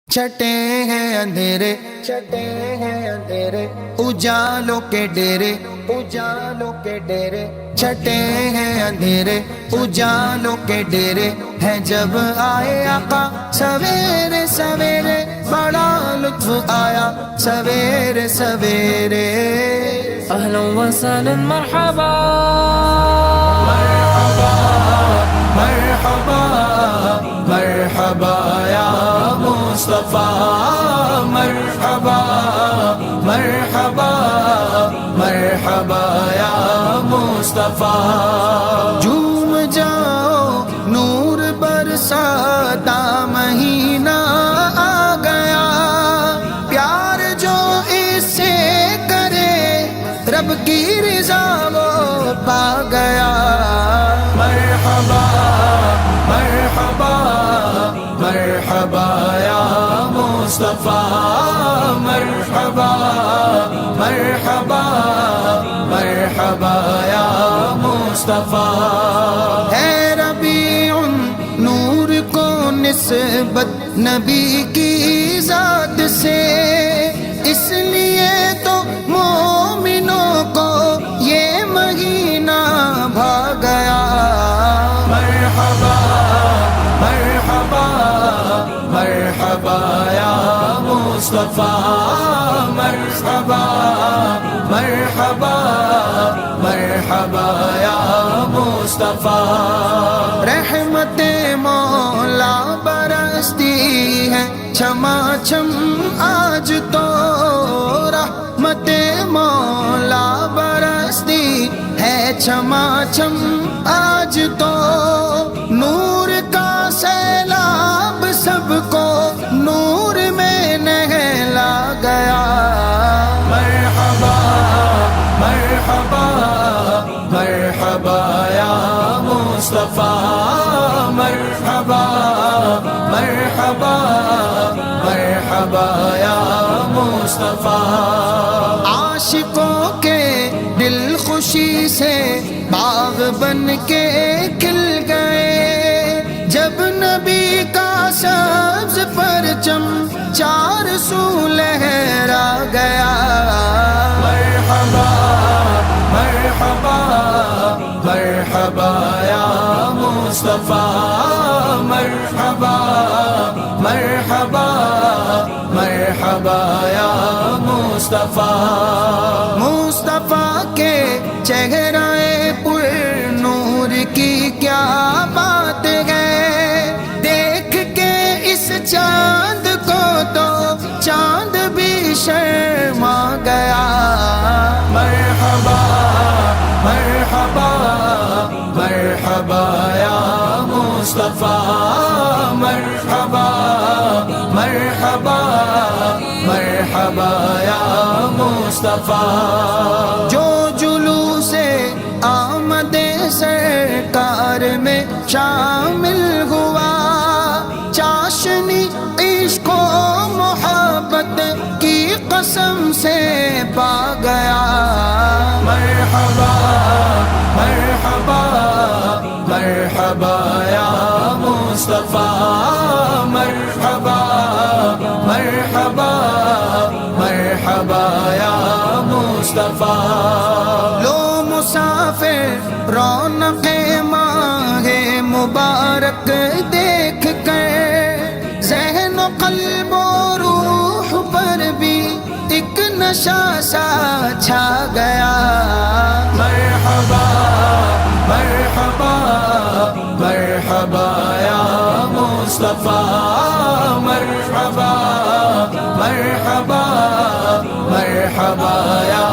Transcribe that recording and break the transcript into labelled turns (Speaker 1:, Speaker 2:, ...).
Speaker 1: چھٹے ہیں اندھیرے اجالوں کے ڈیرے چھٹے ہیں اندھیرے اجالوں کے ڈیرے ہیں جب آئے آقا سویرے سویرے بڑا لطف آیا سویرے سویرے
Speaker 2: اہلا وسہلا مرحبا
Speaker 1: مرحبا مرحبا مرحبا یا مصطفیٰ مرحبا مرحبا مرحبا یا مصطفیٰ جھوم جاؤ نور برساتا مہینہ آ گیا پیار جو اس سے کرے رب کی رضا وہ پا گیا مرحبا مرحبا مرحبا یا مصطفیٰ مرحبا مرحبا مرحبا یا مصطفیٰ ہے ربیع نور کو نسبت نبی کی ذات سے اس لیے تو مومنوں کو یہ مہینہ بھا گیا مرحبا مرحبا مرحبا یا مصطفیٰ مرحبا مرحبا مرحبا یا مصطفیٰ رحمت مولا برستی ہے چھما چھم آج تو رحمت مولا برستی ہے چھما چھم آج تو نور کا سیلاب سب کو نور میں نہلا گیا مرحبا مرحبا مرحبا یا مصطفیٰ مرحبا مرحبا مرحبا یا مصطفیٰ عاشقوں کے دل خوشی سے باغ بن کے کھل گئے جب نبی کا سبز پرچم چار سو لہرا گیا مرحبا مرحبا مرحبا یا مصطفیٰ مرحبا مرحبا مرحبا یا مصطفیٰ مصطفیٰ کے چہرہ پر نور کی کیا بات ہے دیکھ کے اس چاند کو تو چاند بھی شرما گیا مرحبا مرحبا مرحبا یا مصطفیٰ مرحبا مرحبا مرحبا یا مصطفیٰ جو جلوس آمد سرکار میں شامل ہوا چاشنی عشق و محبت کی قسم سے پا گیا مرحبا مرحبا مرحبا یا مصطفیٰ مرحبا مرحبا مرحبا یا مصطفیٰ لو مسافر رونق ماہ مبارک دیکھ کر ذہن و قلب و روح پر بھی ایک نشہ سا چھا گیا مرحبا مرحبا مرحبا یا مصطفیٰ مرحبا مرحبا مرحبا یا